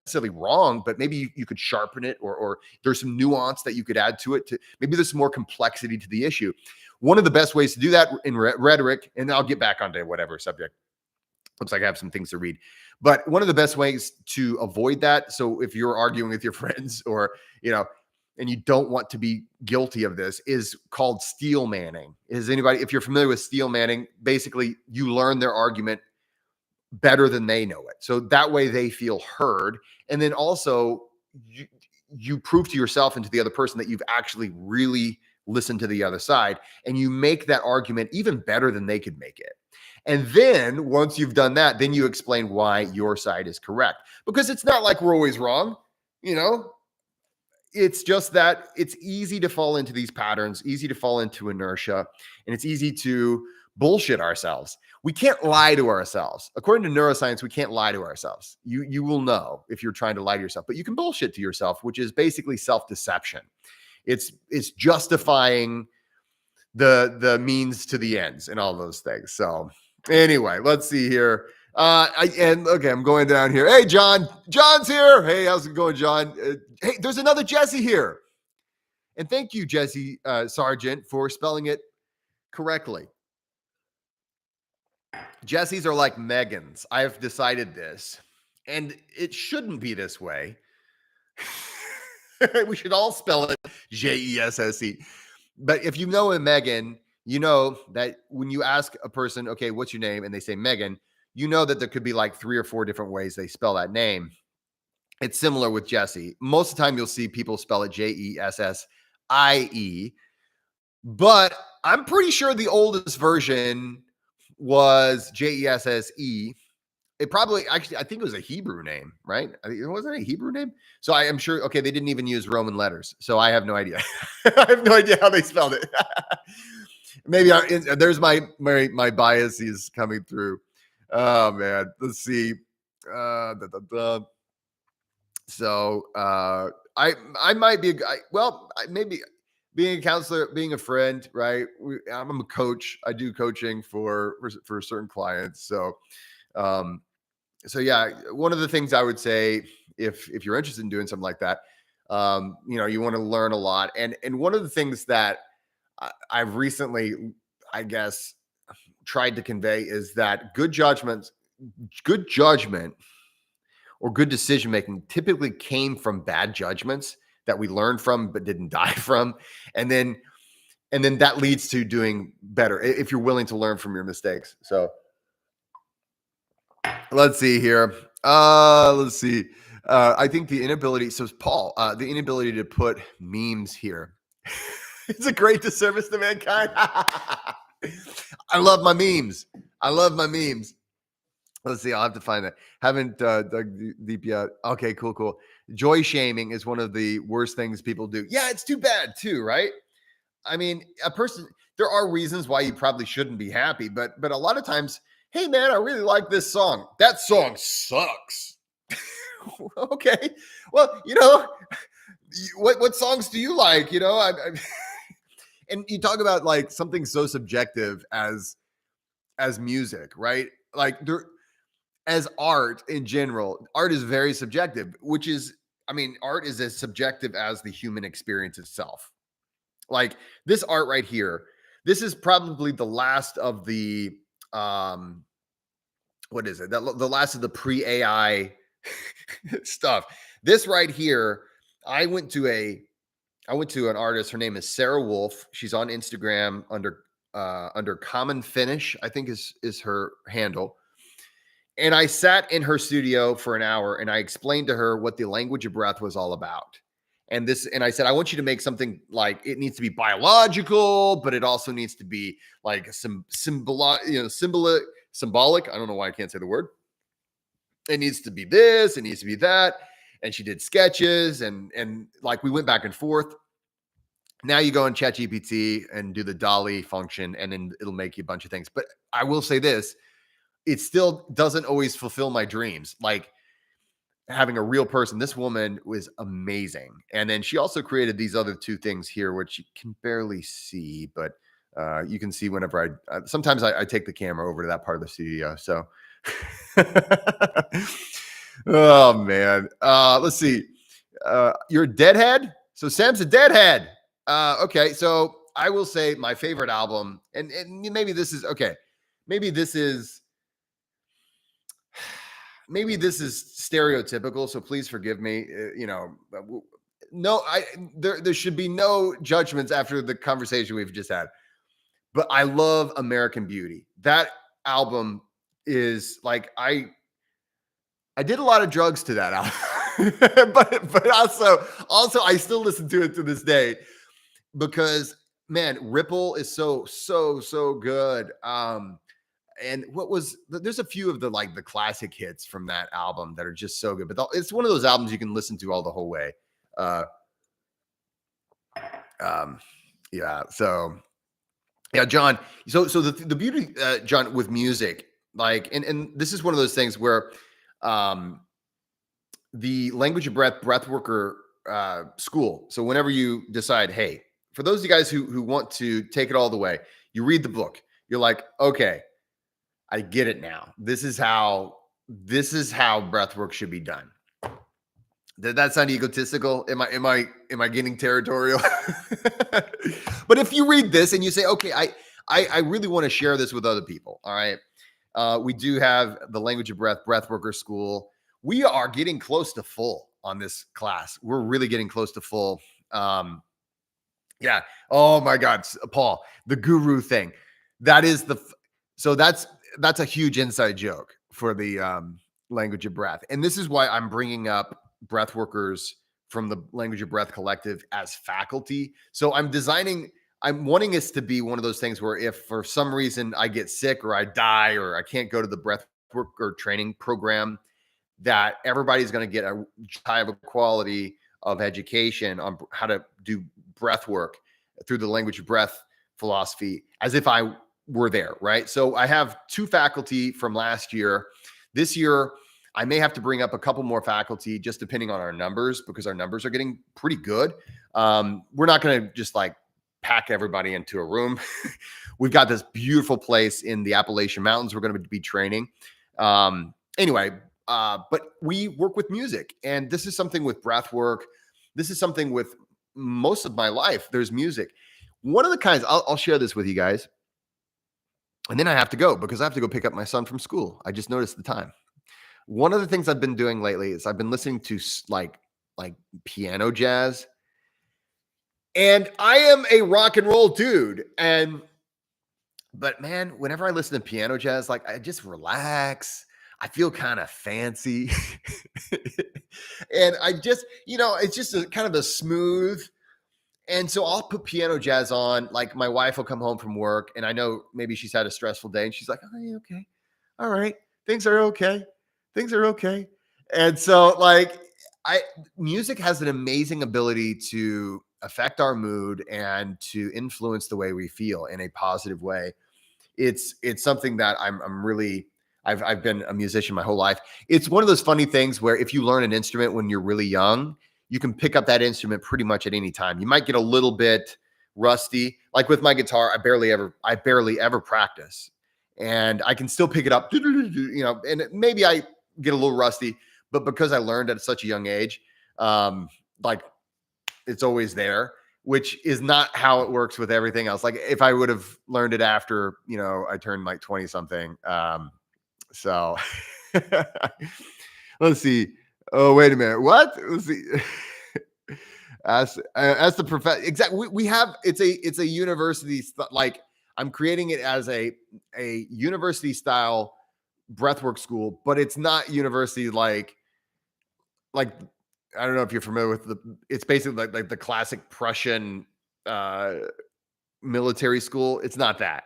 necessarily wrong, but maybe you could sharpen it, or there's some nuance that you could add to it. Maybe there's some more complexity to the issue. One of the best ways to do that in rhetoric, and I'll get back onto whatever subject. Looks like I have some things to read. But one of the best ways to avoid that, so if you're arguing with your friends, or, and you don't want to be guilty of this, is called steel manning. If you're familiar with steel manning, basically you learn their argument better than they know it. So that way they feel heard. And then also you prove to yourself and to the other person that you've actually really listened to the other side, and you make that argument even better than they could make it. And then once you've done that, then you explain why your side is correct, because it's not like we're always wrong. It's just that it's easy to fall into these patterns, easy to fall into inertia, and it's easy to bullshit ourselves. We can't lie to ourselves. According to neuroscience, we can't lie to ourselves. You will know if you're trying to lie to yourself, but you can bullshit to yourself, which is basically self-deception. It's justifying the means to the ends and all those things. So anyway, let's see here. I'm going down here. Hey, John's here. Hey, how's it going, John? Hey, there's another Jesse here. And thank you, Jesse Sargent, for spelling it correctly. Jessies are like Megans. I've decided this, and it shouldn't be this way. We should all spell it Jesse. But if you know a Megan, you know that when you ask a person, okay, what's your name? And they say Megan, you know that there could be like 3 or 4 different ways they spell that name. It's similar with Jesse. Most of the time you'll see people spell it Jessie, but I'm pretty sure the oldest version was Jesse. It probably, actually, I think it was a Hebrew name, right? It wasn't a Hebrew name. So I am sure, okay, they didn't even use Roman letters. So I have no idea. I have no idea how they spelled it. maybe there's my biases coming through. Oh man, let's see. So I might be a guy. Well, maybe being a counselor, being a friend, right? I'm a coach. I do coaching for certain clients. Um, so yeah, one of the things I would say, if you're interested in doing something like that, you want to learn a lot, and one of the things that I've recently, I guess, tried to convey is that good judgment or good decision making typically came from bad judgments that we learned from but didn't die from, and then that leads to doing better if you're willing to learn from your mistakes. So let's see here. Let's see. I think the inability, so Paul, the inability to put memes here. It's a great disservice to mankind. I love my memes. Let's see. I'll have to find that. Haven't dug deep yet. Okay, cool. Joy shaming is one of the worst things people do. Yeah, it's too bad too, right? I mean, there are reasons why you probably shouldn't be happy, but a lot of times, hey man, I really like this song. That song sucks. Okay. Well, what songs do you like? And you talk about like something so subjective as music, right? Like as art in general, art is very subjective, art is as subjective as the human experience itself. Like this art right here, this is probably the last of the what is it? The last of the pre-AI stuff. This right here, I went to an artist. Her name is Sarah Wolf. She's on Instagram under Common Finish, I think is her handle. And I sat in her studio for an hour and I explained to her what the language of breath was all about. And I said, I want you to make something like it needs to be biological, but it also needs to be like symbolic. I don't know why I can't say the word. It needs to be this, it needs to be that. And she did sketches and like we went back and forth. Now you go in ChatGPT and do the Dolly function, and then it'll make you a bunch of things. But I will say this, it still doesn't always fulfill my dreams. Like having a real person, this woman was amazing. And then she also created these other two things here, which you can barely see, but you can see whenever sometimes I take the camera over to that part of the studio. So, oh man. Let's see. You're a deadhead. So Sam's a deadhead. Okay. So I will say my favorite album, and maybe this is okay. Maybe this is stereotypical, so please forgive me. There should be no judgments after the conversation we've just had. But I love American Beauty. That album is like I did a lot of drugs to that album, but also I still listen to it to this day because man, Ripple is so good. And there's a few of the classic hits from that album that are just so good, but it's one of those albums you can listen to all the whole way. Yeah. So yeah, John. So the beauty, John, with music, and this is one of those things where, the language of breathworker school. So whenever you decide, hey, for those of you guys who want to take it all the way, you read the book. You're like, okay, I get it now. This is how breathwork should be done. Did that sound egotistical? Am I getting territorial? But if you read this and you say, okay, I really want to share this with other people. All right. We do have the language of breathworker school. We are getting close to full on this class. We're really getting close to full. Yeah. Oh my God, Paul, the guru thing. That's a huge inside joke for the language of breath. And this is why I'm bringing up breath workers from the Language of Breath Collective as faculty. So I'm wanting us to be one of those things where if for some reason I get sick or I die or I can't go to the breath worker training program, that everybody's going to get a high of a quality of education on how to do breath work through the language of breath philosophy as if I were there, right? So I have 2 faculty from last year. This year, I may have to bring up a couple more faculty just depending on our numbers, because our numbers are getting pretty good. We're not going to just like pack everybody into a room. We've got this beautiful place in the Appalachian Mountains we're going to be training. Anyway, but we work with music, and this is something with breathwork. This is something with most of my life. There's music. One of the kinds, I'll share this with you guys, and then I have to go because I have to go pick up my son from school. I just noticed the time. One of the things I've been doing lately is I've been listening to like piano jazz, and I am a rock and roll dude. But man, whenever I listen to piano jazz, like I just relax. I feel kind of fancy. And I just, it's just a kind of a smooth. And so I'll put piano jazz on. Like my wife will come home from work, and I know maybe she's had a stressful day, and she's like, "Oh, yeah, okay. All right. Things are okay. Things are okay." And so like music has an amazing ability to affect our mood and to influence the way we feel in a positive way. It's something that I'm really, I've been a musician my whole life. It's one of those funny things where if you learn an instrument when you're really young, you can pick up that instrument pretty much at any time. You might get a little bit rusty. Like with my guitar, I barely ever practice, and I can still pick it up, and maybe I get a little rusty, but because I learned at such a young age, like it's always there, which is not how it works with everything else. Like if I would have learned it after, I turned like 20 something. So let's see. Oh, wait a minute. What? Let's see. As the professor, exactly. We have, it's a university, like I'm creating it as a university style breathwork school, but it's not university like I don't know if you're familiar with it's basically like the classic Prussian military school. It's not that.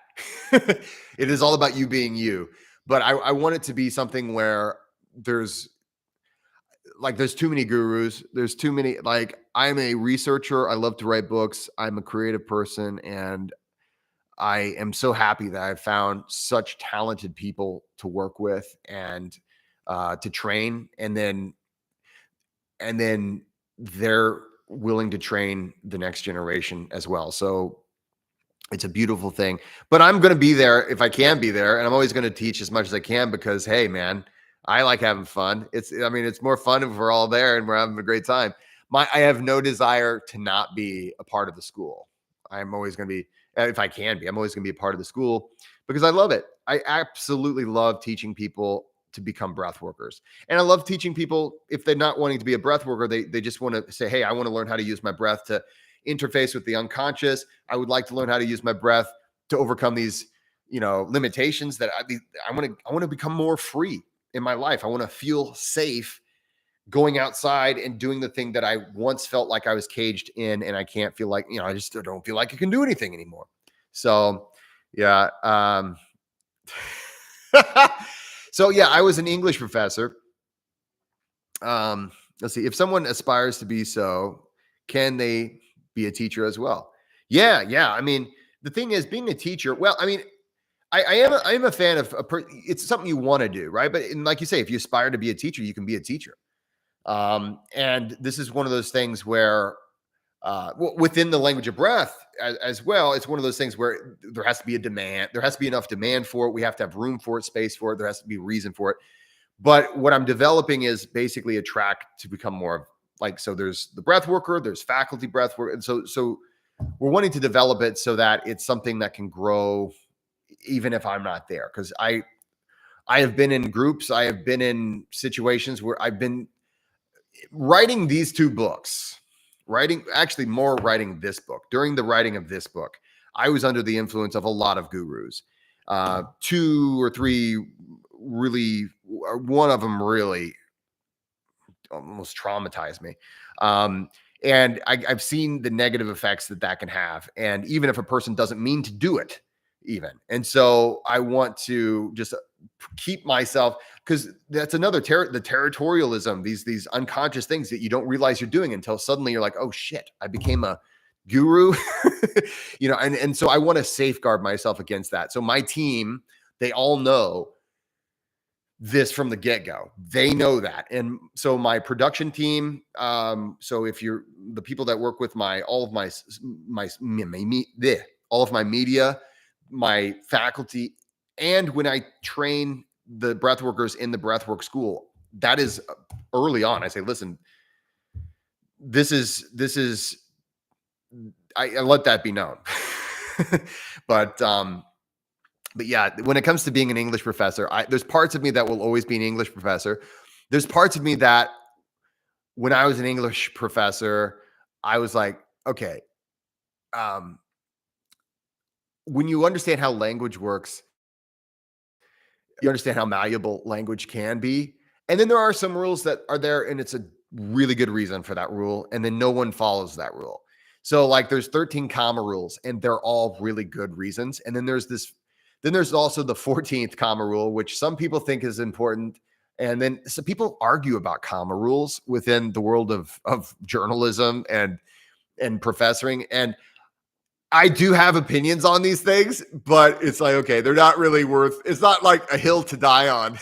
It is all about you being you. But I want it to be something where there's too many gurus. There's too many, like I'm a researcher. I love to write books. I'm a creative person, and I am so happy that I've found such talented people to work with and to train, and then they're willing to train the next generation as well. So it's a beautiful thing. But I'm going to be there if I can be there, and I'm always going to teach as much as I can because, hey, man, I like having fun. It's more fun if we're all there and we're having a great time. I have no desire to not be a part of the school. I'm always going to be, if I can be, I'm always going to be a part of the school because I love it. I absolutely love teaching people to become breath workers. And I love teaching people, if they're not wanting to be a breath worker, they just want to say, hey, I want to learn how to use my breath to interface with the unconscious. I would like to learn how to use my breath to overcome these, limitations that I want to become more free in my life. I want to feel safe going outside and doing the thing that I once felt like I was caged in, and I can't feel like, I just don't feel like I can do anything anymore. So yeah. So yeah, I was an English professor. Let's see. If someone aspires to be so, can they be a teacher as well? Yeah. I mean, the thing is, being a teacher, well, I mean, I am a fan of it's something you want to do, right? But like you say, if you aspire to be a teacher, you can be a teacher. And this is one of those things where within the language of breath as well, it's one of those things where there has to be a demand. There has to be enough demand for it. We have to have room for it, space for it. There has to be reason for it. But what I'm developing is basically a track to become more like, so there's the breath worker, there's faculty breath work. And so we're wanting to develop it so that it's something that can grow even if I'm not there. Because I have been in groups, I have been in situations where I've been writing these 2 books, writing this book. During the writing of this book, I was under the influence of a lot of gurus. 2 or 3 really, one of them really almost traumatized me. And I've seen the negative effects that can have. And even if a person doesn't mean to do it, even. And so I want to just keep myself, because that's another the territorialism, these unconscious things that you don't realize you're doing until suddenly you're like, oh shit, I became a guru, and so I want to safeguard myself against that. So my team, they all know this from the get-go. They know that. And so my production team, so if you're the people that work with all of my media, my faculty, and when I train the breath workers in the breathwork school, that is early on. I say, listen, this is I let that be known. but yeah, when it comes to being an English professor, there's parts of me that will always be an English professor. There's parts of me that when I was an English professor, I was like, okay, when you understand how language works, you understand how malleable language can be. And then there are some rules that are there, and it's a really good reason for that rule. And then no one follows that rule. So like there's 13 comma rules, and they're all really good reasons. And then there's also the 14th comma rule, which some people think is important. And then some people argue about comma rules within the world of journalism and professoring. And I do have opinions on these things, but it's like, okay, they're not really it's not like a hill to die on.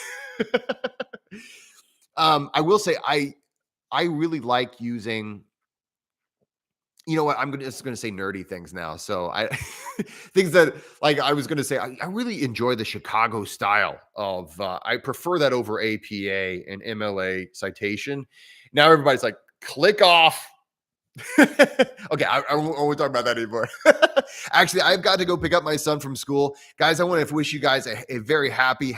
I will say I really like using, you know what, I'm just going to say nerdy things now. So things that, like, I was going to say, I really enjoy the Chicago style of, I prefer that over APA and MLA citation. Now everybody's like, click off. Okay, I won't talk about that anymore. Actually, I've got to go pick up my son from school. Guys, I want to wish you guys a very happy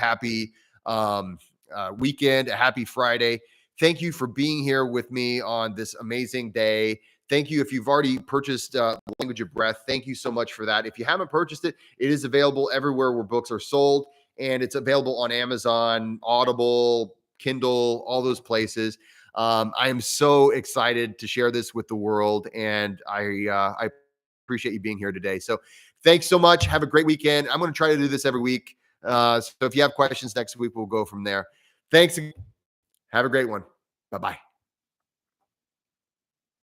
weekend, a happy Friday. Thank you for being here with me on this amazing day. Thank you. If you've already purchased The Language of Breath, thank you so much for that. If you haven't purchased it, it is available everywhere where books are sold, and it's available on Amazon, Audible, Kindle, all those places. I am so excited to share this with the world, and I appreciate you being here today. So thanks so much. Have a great weekend. I'm going to try to do this every week. So if you have questions next week, we'll go from there. Thanks. Have a great one. Bye-bye.